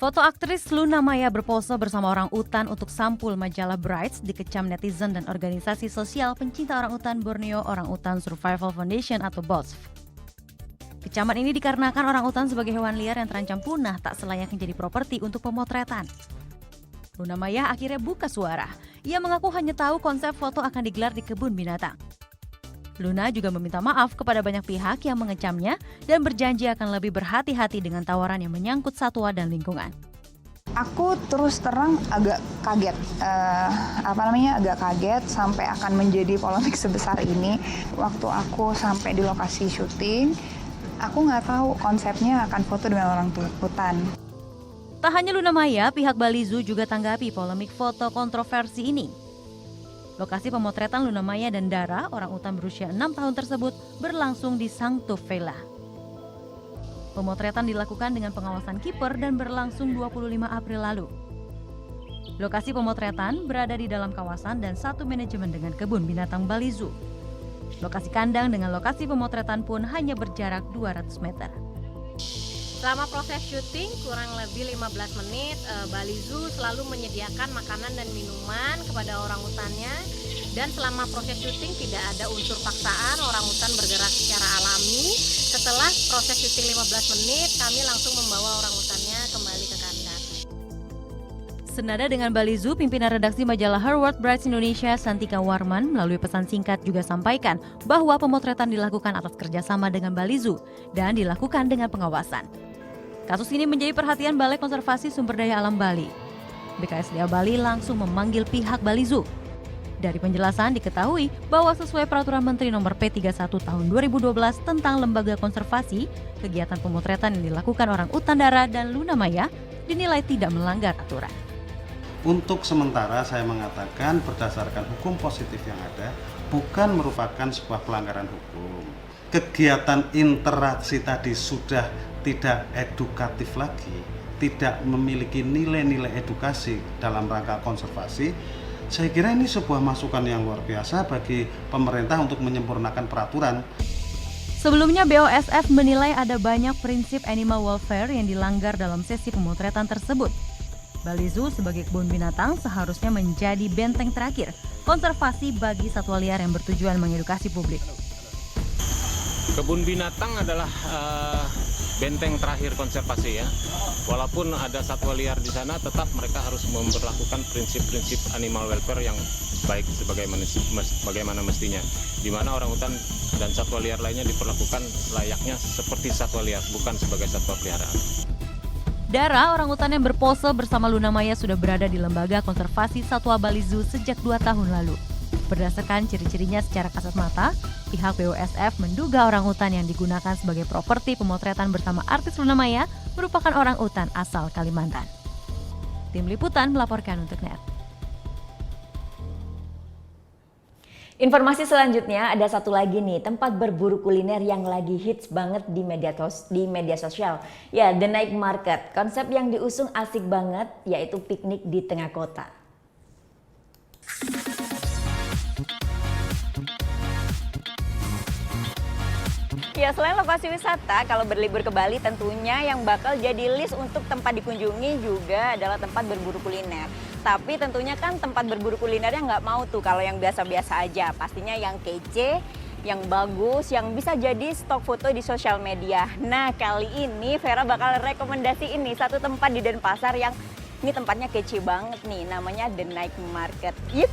Foto aktris Luna Maya berpose bersama orangutan untuk sampul majalah Brights dikecam netizen dan organisasi sosial pencinta orangutan Borneo Orangutan Survival Foundation atau BOSF. Kecaman ini dikarenakan orangutan sebagai hewan liar yang terancam punah tak selayaknya jadi properti untuk pemotretan. Luna Maya akhirnya buka suara. Ia mengaku hanya tahu konsep foto akan digelar di kebun binatang. Luna juga meminta maaf kepada banyak pihak yang mengecamnya dan berjanji akan lebih berhati-hati dengan tawaran yang menyangkut satwa dan lingkungan. Aku terus terang agak kaget, agak kaget sampai akan menjadi polemik sebesar ini. Waktu aku sampai di lokasi syuting, aku nggak tahu konsepnya akan foto dengan orang hutan. Tak hanya Luna Maya, pihak Bali Zoo juga tanggapi polemik foto kontroversi ini. Lokasi pemotretan Luna Maya dan Dara, orang utan berusia 6 tahun tersebut, berlangsung di Sancto Vela. Pemotretan dilakukan dengan pengawasan kiper dan berlangsung 25 April lalu. Lokasi pemotretan berada di dalam kawasan dan satu manajemen dengan kebun binatang Bali Zoo. Lokasi kandang dengan lokasi pemotretan pun hanya berjarak 200 meter. Selama proses syuting kurang lebih 15 menit, Bali Zoo selalu menyediakan makanan dan minuman kepada orangutannya. Dan selama proses syuting tidak ada unsur paksaan, orangutan bergerak secara alami. Setelah proses syuting 15 menit, kami langsung membawa orangutannya kembali ke kandang. Senada dengan Bali Zoo, pimpinan redaksi majalah Her World Brides Indonesia, Santika Warman, melalui pesan singkat juga sampaikan bahwa pemotretan dilakukan atas kerjasama dengan Bali Zoo dan dilakukan dengan pengawasan. Kasus ini menjadi perhatian Balai Konservasi Sumber Daya Alam Bali. BKSDA Bali langsung memanggil pihak Bali Zoo. Dari penjelasan diketahui bahwa sesuai Peraturan Menteri Nomor P31 Tahun 2012 tentang Lembaga Konservasi, kegiatan pemotretan yang dilakukan orang utan Dara dan Luna Maya dinilai tidak melanggar aturan. Untuk sementara saya mengatakan berdasarkan hukum positif yang ada, bukan merupakan sebuah pelanggaran hukum. Kegiatan interaksi tadi sudah tidak edukatif lagi, tidak memiliki nilai-nilai edukasi dalam rangka konservasi. Saya kira ini sebuah masukan yang luar biasa bagi pemerintah untuk menyempurnakan peraturan. Sebelumnya BOSF menilai ada banyak prinsip animal welfare yang dilanggar dalam sesi pemotretan tersebut. Bali Zoo sebagai kebun binatang seharusnya menjadi benteng terakhir konservasi bagi satwa liar yang bertujuan mengedukasi publik. Kebun binatang adalah benteng terakhir konservasi ya. Walaupun ada satwa liar di sana, tetap mereka harus memperlakukan prinsip-prinsip animal welfare yang baik sebagaimana mestinya. Di mana orangutan dan satwa liar lainnya diperlakukan layaknya seperti satwa liar, bukan sebagai satwa peliharaan. Dara, orangutan yang berpose bersama Luna Maya sudah berada di Lembaga Konservasi Satwa Bali Zoo sejak 2 tahun lalu. Berdasarkan ciri-cirinya secara kasat mata, pihak BOSF menduga orangutan yang digunakan sebagai properti pemotretan bersama artis Luna Maya merupakan orangutan asal Kalimantan. Tim Liputan melaporkan untuk NET. Informasi selanjutnya ada satu lagi nih, tempat berburu kuliner yang lagi hits banget di media sosial. Ya, The Night Market. Konsep yang diusung asik banget, yaitu piknik di tengah kota. Ya, selain lokasi wisata, kalau berlibur ke Bali tentunya yang bakal jadi list untuk tempat dikunjungi juga adalah tempat berburu kuliner. Tapi tentunya kan tempat berburu kulinernya nggak mau tuh kalau yang biasa-biasa aja. Pastinya yang kece, yang bagus, yang bisa jadi stok foto di sosial media. Nah, kali ini Vera bakal rekomendasi ini satu tempat di Denpasar yang ini tempatnya kece banget nih, namanya The Night Market. Yuk!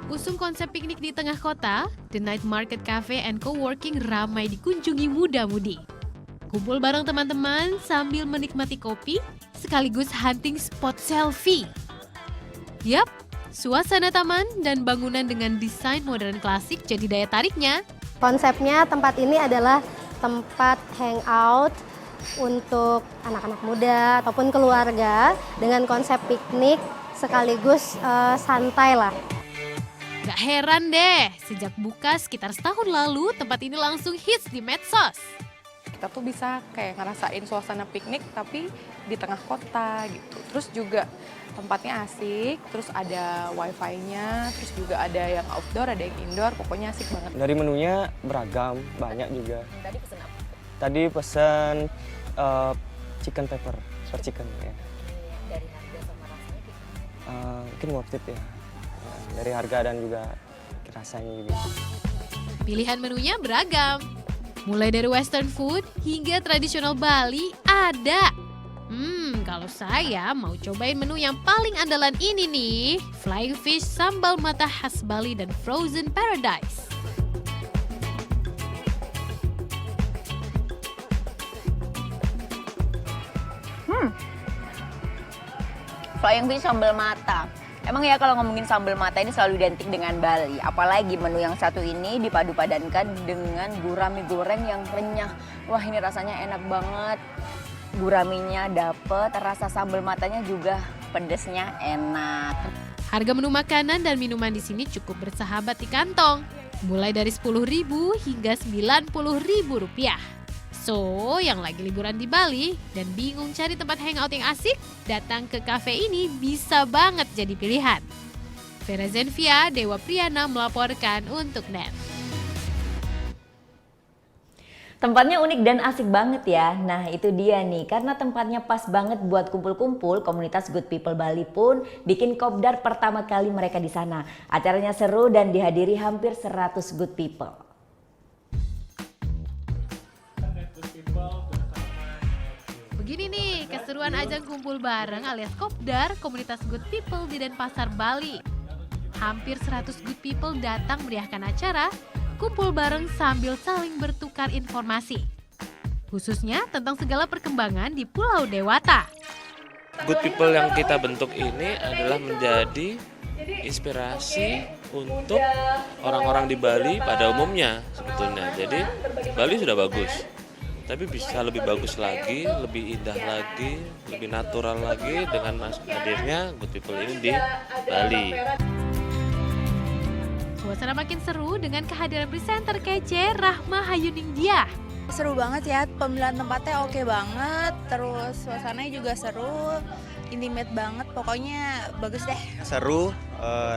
Usung konsep piknik di tengah kota, The Night Market Cafe and Co-working ramai dikunjungi muda-mudi. Kumpul bareng teman-teman sambil menikmati kopi, sekaligus hunting spot selfie. Yap, suasana taman dan bangunan dengan desain modern klasik jadi daya tariknya. Konsepnya tempat ini adalah tempat hangout untuk anak-anak muda ataupun keluarga dengan konsep piknik sekaligus santai lah. Gak heran deh, sejak buka sekitar setahun lalu, tempat ini langsung hits di medsos. Kita tuh bisa kayak ngerasain suasana piknik tapi di tengah kota gitu. Terus juga tempatnya asik, terus ada wifi-nya, terus juga ada yang outdoor, ada yang indoor, pokoknya asik banget. Dari menunya beragam, banyak juga. Tadi pesen apa? Tadi pesen chicken pepper, spare chicken ya. Dari harga sama rasanya mungkin worth it ya. Dari harga dan juga rasanya juga. Pilihan menunya beragam. Mulai dari western food hingga tradisional Bali ada. Kalau saya mau cobain menu yang paling andalan ini nih, Flying Fish sambal mata khas Bali dan Frozen Paradise. Flying Fish sambal mata. Emang ya kalau ngomongin sambal mata ini selalu identik dengan Bali. Apalagi menu yang satu ini dipadu-padankan dengan gurami goreng yang renyah. Wah, ini rasanya enak banget. Guraminya dapet, rasa sambal matanya juga pedesnya enak. Harga menu makanan dan minuman di sini cukup bersahabat di kantong. Mulai dari Rp10.000 hingga Rp90.000 rupiah. So, yang lagi liburan di Bali dan bingung cari tempat hangout yang asik, datang ke kafe ini bisa banget jadi pilihan. Vera Zenvia, Dewa Priyana melaporkan untuk NET. Tempatnya unik dan asik banget ya. Nah itu dia nih, karena tempatnya pas banget buat kumpul-kumpul, komunitas Good People Bali pun bikin kopdar pertama kali mereka di sana. Acaranya seru dan dihadiri hampir 100 good people. Begini nih, keseruan ajang kumpul bareng alias kopdar komunitas Good People di Denpasar, Bali. Hampir 100 good people datang meriahkan acara, kumpul bareng sambil saling bertukar informasi. Khususnya tentang segala perkembangan di Pulau Dewata. Good People yang kita bentuk ini adalah menjadi inspirasi untuk orang-orang di Bali pada umumnya sebetulnya. Jadi Bali sudah bagus, tapi bisa lebih bagus lagi, lebih indah lagi, lebih natural lagi dengan hadirnya Good People ini di Bali. Suasana makin seru dengan kehadiran presenter kece Rahma Hayuningdia. Seru banget ya, pemilihan tempatnya oke banget, terus suasananya juga seru, intimate banget, pokoknya bagus deh. Seru,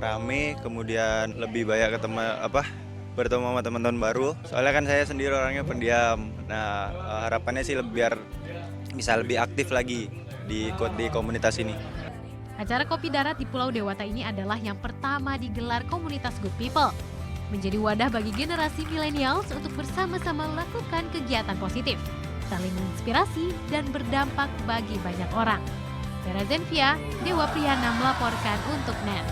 rame, kemudian lebih banyak bertemu sama teman-teman baru. Soalnya kan saya sendiri orangnya pendiam. Nah, harapannya sih biar bisa lebih aktif lagi di komunitas ini. Acara Kopi Darat di Pulau Dewata ini adalah yang pertama digelar komunitas Good People. Menjadi wadah bagi generasi milenials untuk bersama-sama melakukan kegiatan positif, saling menginspirasi dan berdampak bagi banyak orang. Vera Zenvia, Dewa Priyana melaporkan untuk NET.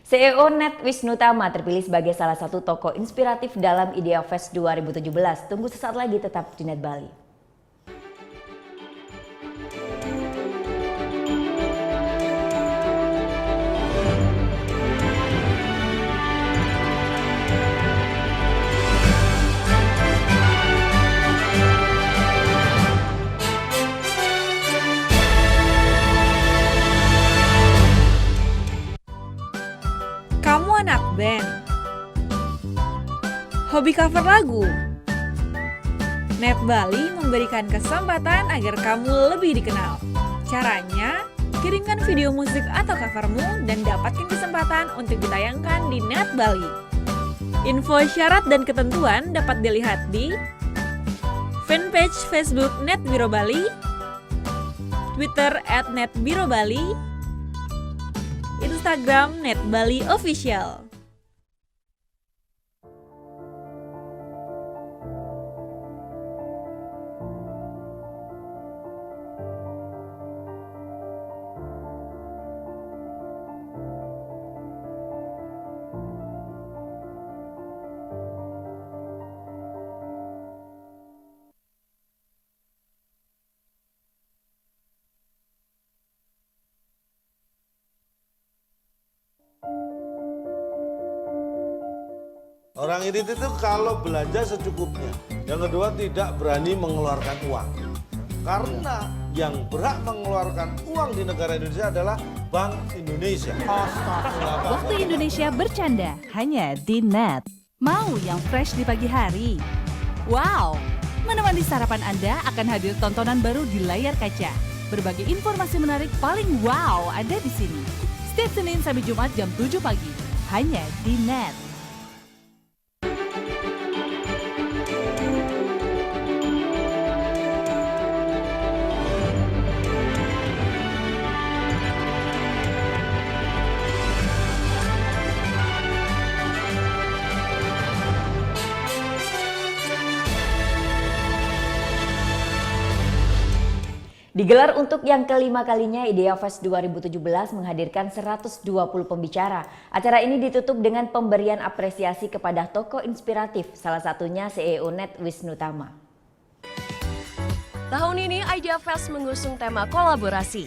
CEO NET Wisnu Tama terpilih sebagai salah satu tokoh inspiratif dalam Idea Fest 2017. Tunggu sesaat lagi, tetap di NET Bali. Kamu anak band? Hobi cover lagu? NET Bali memberikan kesempatan agar kamu lebih dikenal. Caranya, kirimkan video musik atau covermu dan dapatkan kesempatan untuk ditayangkan di NET Bali. Info syarat dan ketentuan dapat dilihat di fanpage Facebook NET Biro Bali, Twitter @NETBiroBali, Instagram NET Bali Official. Orang irit itu kalau belanja secukupnya. Yang kedua, tidak berani mengeluarkan uang. Karena yang berhak mengeluarkan uang di negara Indonesia adalah Bank Indonesia. Waktu Indonesia bercanda hanya di NET. Mau yang fresh di pagi hari? Wow! Menemani sarapan Anda akan hadir tontonan baru di layar kaca. Berbagai informasi menarik paling wow ada di sini. Setiap Senin sampai Jumat jam 7 pagi. Hanya di NET. Digelar untuk yang kelima kalinya, IDEA Fest 2017 menghadirkan 120 pembicara. Acara ini ditutup dengan pemberian apresiasi kepada tokoh inspiratif, salah satunya CEO Net Wisnu Tama. Tahun ini IDEA Fest mengusung tema kolaborasi,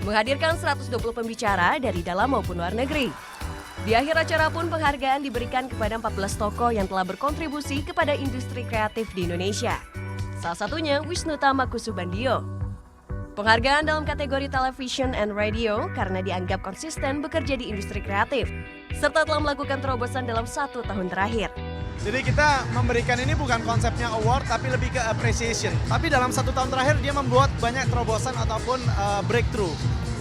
menghadirkan 120 pembicara dari dalam maupun luar negeri. Di akhir acara pun penghargaan diberikan kepada 14 tokoh yang telah berkontribusi kepada industri kreatif di Indonesia. Salah satunya Wisnu Tama Kusubandio. Penghargaan dalam kategori television and radio karena dianggap konsisten bekerja di industri kreatif, serta telah melakukan terobosan dalam 1 tahun terakhir. Jadi kita memberikan ini bukan konsepnya award, tapi lebih ke appreciation. Tapi dalam 1 tahun terakhir dia membuat banyak terobosan ataupun breakthrough.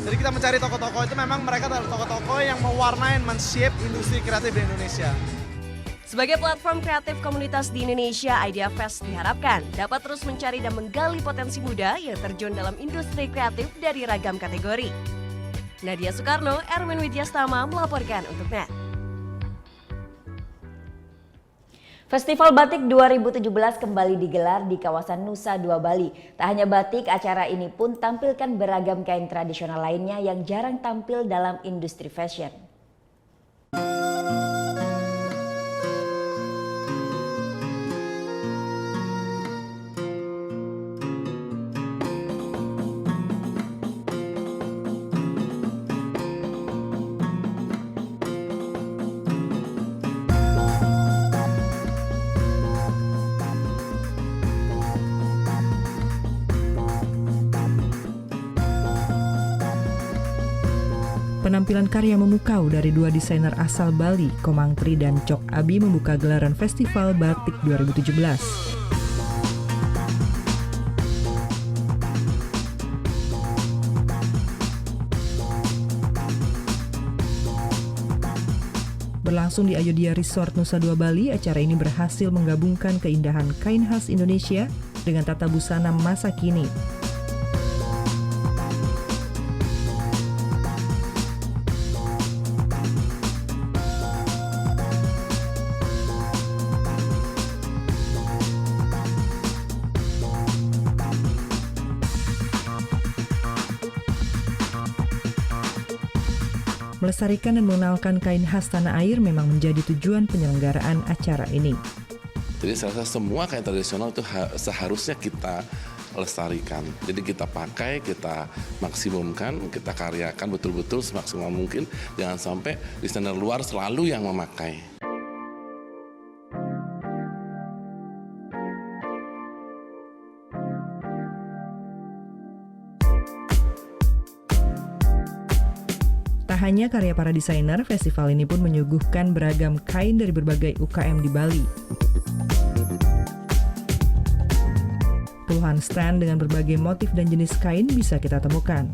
Jadi kita mencari tokoh-tokoh itu memang mereka adalah tokoh-tokoh yang mewarnai, men-shape industri kreatif di Indonesia. Sebagai platform kreatif komunitas di Indonesia, IDEA Fest diharapkan dapat terus mencari dan menggali potensi muda yang terjun dalam industri kreatif dari ragam kategori. Nadia Soekarno, Erwin Widyastama melaporkan untuk NET. Festival Batik 2017 kembali digelar di kawasan Nusa Dua Bali. Tak hanya batik, acara ini pun tampilkan beragam kain tradisional lainnya yang jarang tampil dalam industri fashion. Penampilan karya memukau dari 2 desainer asal Bali, Komang Tri dan Cok Abi membuka gelaran Festival Batik 2017. Berlangsung di Ayodhya Resort Nusa Dua Bali, acara ini berhasil menggabungkan keindahan kain khas Indonesia dengan tata busana masa kini. Melestarikan dan mengenalkan kain khas tanah air memang menjadi tujuan penyelenggaraan acara ini. Jadi saya rasa semua kain tradisional itu seharusnya kita lestarikan. Jadi kita pakai, kita maksimumkan, kita karyakan betul-betul semaksimal mungkin. Jangan sampai desainer luar selalu yang memakai. Tak hanya karya para desainer, festival ini pun menyuguhkan beragam kain dari berbagai UKM di Bali. Puluhan stand dengan berbagai motif dan jenis kain bisa kita temukan.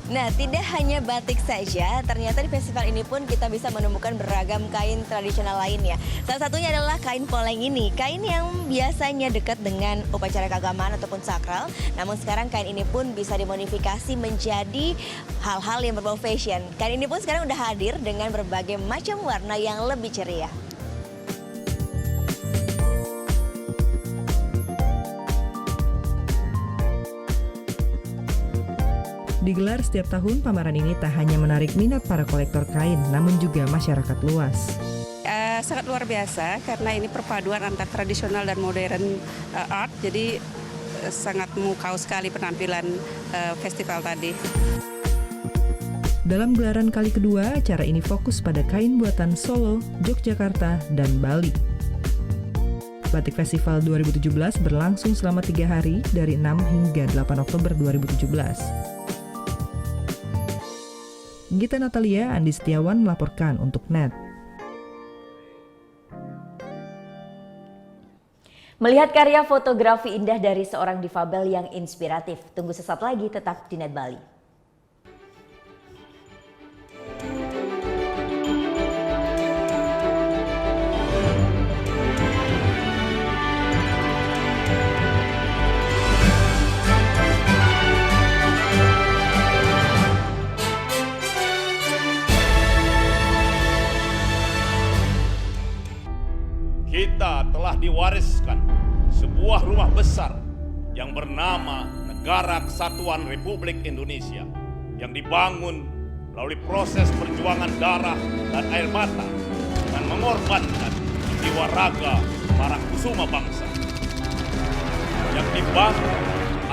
Nah, tidak hanya batik saja, ternyata di festival ini pun kita bisa menemukan beragam kain tradisional lainnya. Salah satunya adalah kain poleng ini, kain yang biasanya dekat dengan upacara keagamaan ataupun sakral. Namun sekarang kain ini pun bisa dimodifikasi menjadi hal-hal yang berbau fashion. Kain ini pun sekarang udah hadir dengan berbagai macam warna yang lebih ceria. Digelar setiap tahun, pameran ini tak hanya menarik minat para kolektor kain, namun juga masyarakat luas. Sangat luar biasa karena ini perpaduan antara tradisional dan modern art, jadi sangat memukau sekali penampilan festival tadi. Dalam gelaran kali kedua, acara ini fokus pada kain buatan Solo, Yogyakarta, dan Bali. Batik Festival 2017 berlangsung selama 3 hari dari 6 hingga 8 Oktober 2017. Gita Natalia, Andi Setiawan melaporkan untuk NET. Melihat karya fotografi indah dari seorang difabel yang inspiratif. Tunggu sesaat lagi, tetap di NET Bali. Kita telah diwariskan sebuah rumah besar yang bernama negara Negara Kesatuan Republik Indonesia yang dibangun melalui proses perjuangan darah dan air mata dengan mengorbankan jiwa raga para kusuma bangsa yang dibangun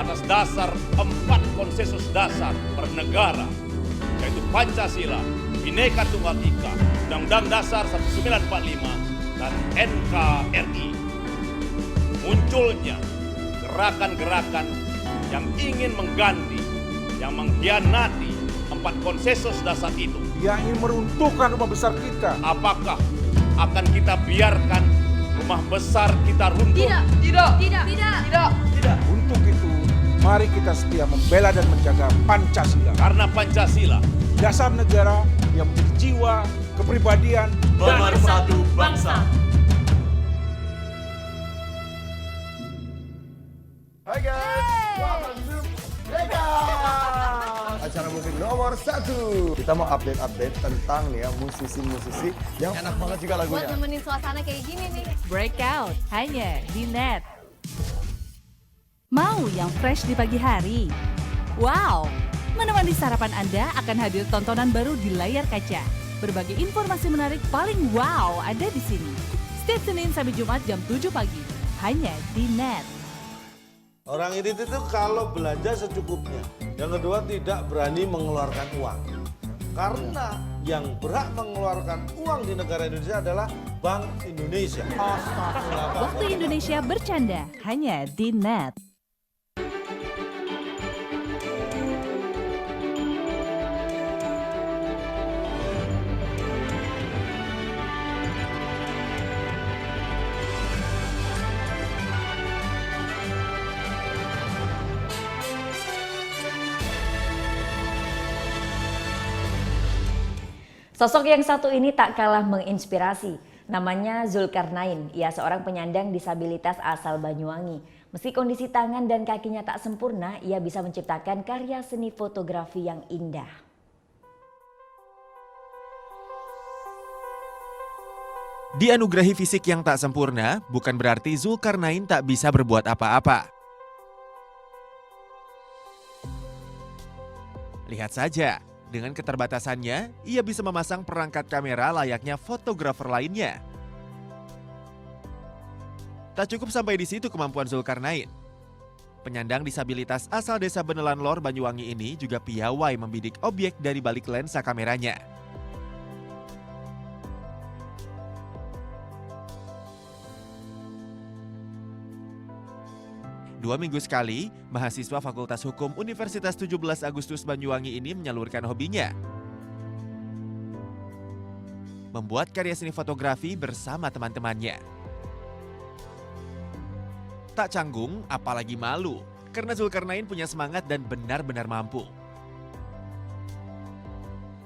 atas dasar 4 konsensus dasar bernegara, yaitu Pancasila, Bhinneka Tunggal Ika, Undang-Undang Dasar 1945, dan NKRI. Munculnya gerakan-gerakan yang ingin mengganti, yang mengkhianati 4 konsensus dasar itu. Yang ingin meruntuhkan rumah besar kita. Apakah akan kita biarkan rumah besar kita runtuh? Tidak. Untuk itu, mari kita setia membela dan menjaga Pancasila. Karena Pancasila, dasar negara yang menjadi jiwa, kepribadian, pemersatu bangsa. Hai guys, welcome to acara musik nomor 1. Kita mau update tentang nih ya musisi-musisi yang enak banget juga lagunya. Buat nemenin suasana kayak gini nih. Breakout hanya di Net. Mau yang fresh di pagi hari? Wow, menemani sarapan Anda akan hadir tontonan baru di layar kaca. Berbagai informasi menarik paling wow ada di sini. Setiap Senin sampai Jumat jam 7 pagi, hanya di Net. Orang irit itu kalau belanja secukupnya. Yang kedua tidak berani mengeluarkan uang. Karena yang berhak mengeluarkan uang di negara Indonesia adalah Bank Indonesia. Waktu Indonesia bercanda, hanya di Net. Sosok yang satu ini tak kalah menginspirasi. Namanya Zulkarnain. Ia seorang penyandang disabilitas asal Banyuwangi. Meski kondisi tangan dan kakinya tak sempurna, ia bisa menciptakan karya seni fotografi yang indah. Dianugerahi fisik yang tak sempurna, bukan berarti Zulkarnain tak bisa berbuat apa-apa. Lihat saja. Dengan keterbatasannya, ia bisa memasang perangkat kamera layaknya fotografer lainnya. Tak cukup sampai di situ kemampuan Zulkarnain. Penyandang disabilitas asal desa Benelan Lor, Banyuwangi ini juga piawai membidik objek dari balik lensa kameranya. Dua minggu sekali, mahasiswa Fakultas Hukum Universitas 17 Agustus Banyuwangi ini menyalurkan hobinya. Membuat karya seni fotografi bersama teman-temannya. Tak canggung, apalagi malu, karena Zulkarnain punya semangat dan benar-benar mampu.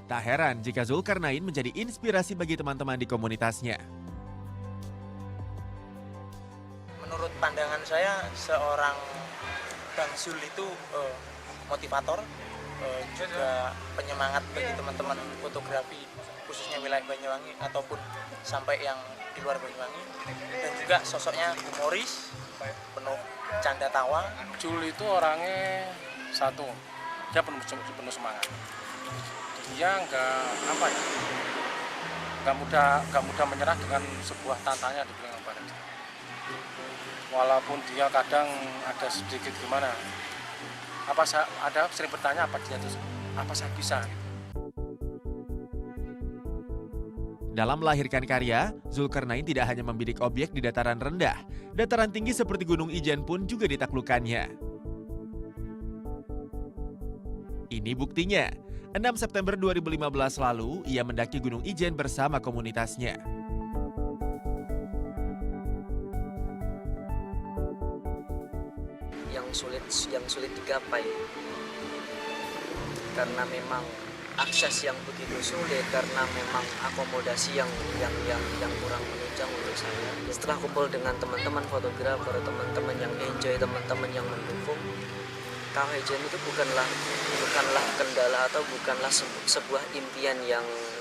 Tak heran jika Zulkarnain menjadi inspirasi bagi teman-teman di komunitasnya. Menurut pandangan saya, seorang Bang Zul itu motivator, juga penyemangat bagi teman-teman fotografi, khususnya wilayah Banyuwangi ataupun sampai yang di luar Banyuwangi. Dan juga sosoknya humoris, penuh canda tawa. Zul itu orangnya satu, dia penuh semangat. Dia nggak mudah menyerah dengan sebuah tantangan di belakang badan. Walaupun dia kadang ada sedikit gimana, ada sering bertanya apa saya bisa. Dalam melahirkan karya, Zulkarnain tidak hanya membidik objek di dataran rendah, dataran tinggi seperti Gunung Ijen pun juga ditaklukkannya. Ini buktinya, 6 September 2015 lalu, ia mendaki Gunung Ijen bersama komunitasnya. Yang sulit digapai karena memang akses yang begitu sulit, karena memang akomodasi yang kurang menunjang untuk saya. Setelah kumpul dengan teman-teman fotografer, teman-teman yang enjoy, teman-teman yang mendukung, KWJN itu bukanlah kendala atau bukanlah sebuah impian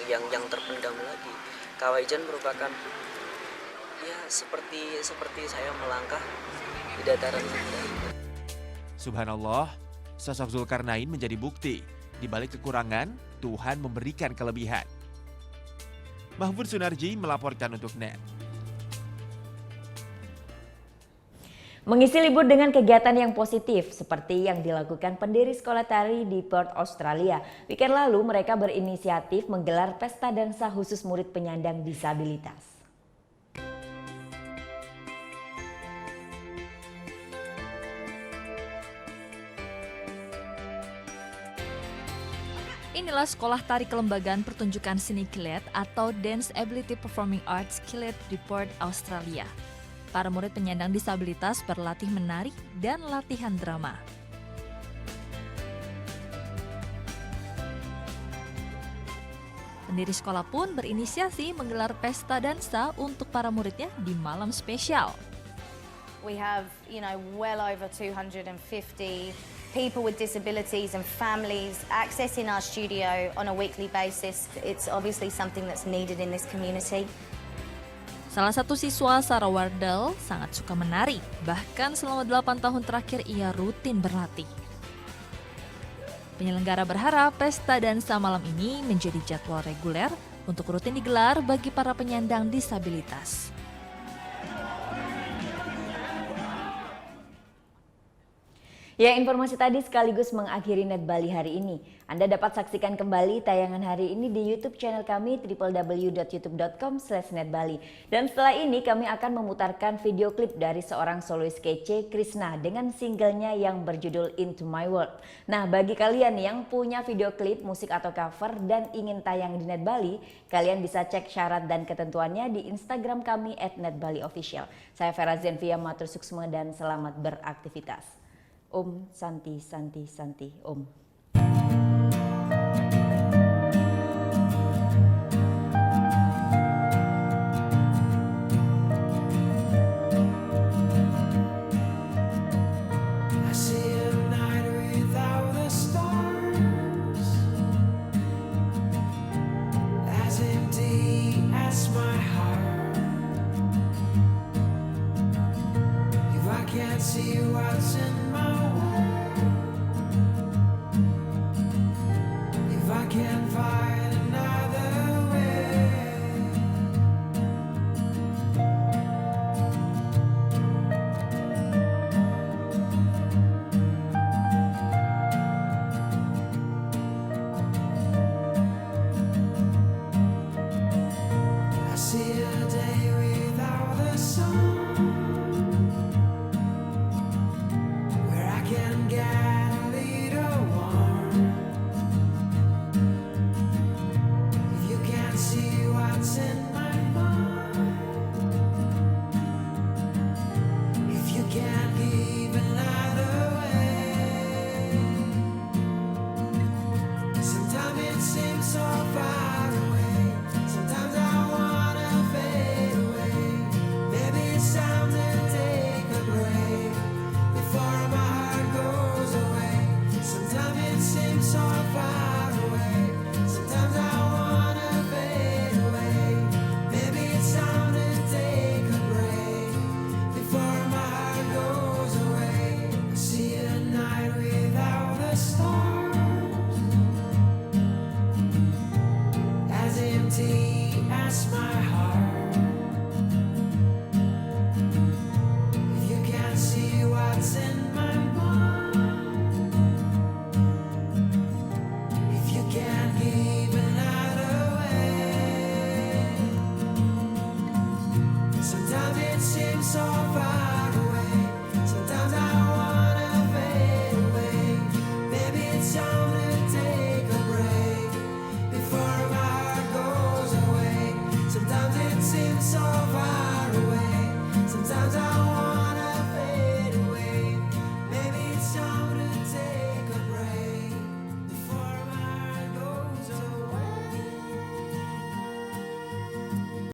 yang terpendam lagi. KWJN merupakan seperti saya melangkah di dataran rendah. Subhanallah, sosok Zulkarnain menjadi bukti. Di balik kekurangan, Tuhan memberikan kelebihan. Mahfud Sunarji melaporkan untuk NET. Mengisi libur dengan kegiatan yang positif seperti yang dilakukan pendiri sekolah tari di Perth, Australia. Weekend lalu mereka berinisiatif menggelar pesta dansa khusus murid penyandang disabilitas. Inilah sekolah tari kelembagaan pertunjukan seni Kilet atau Dance Ability Performing Arts Kilet di Perth, Australia. Para murid penyandang disabilitas berlatih menari dan latihan drama. Pendiri sekolah pun berinisiasi menggelar pesta dansa untuk para muridnya di malam spesial. We have, well over 250 people with disabilities and families accessing our studio on a weekly basis. It's obviously something that's needed in this community. Salah satu siswa, Sarah Wardell, sangat suka menari. Bahkan selama 8 tahun terakhir ia rutin berlatih. Penyelenggara berharap pesta dansa malam ini menjadi jadwal reguler untuk rutin digelar bagi para penyandang disabilitas. Ya, informasi tadi sekaligus mengakhiri Net Bali hari ini. Anda dapat saksikan kembali tayangan hari ini di YouTube channel kami www.youtube.com/netbali. Dan setelah ini kami akan memutarkan video klip dari seorang solois kece, Krishna, dengan singlenya yang berjudul Into My World. Nah, bagi kalian yang punya video klip, musik atau cover dan ingin tayang di Net Bali, kalian bisa cek syarat dan ketentuannya di Instagram kami @netbaliofficial. Saya Vera Zenvia matur suksma dan selamat beraktivitas. Om Santi Santi Santi Om. Sometimes it seems so far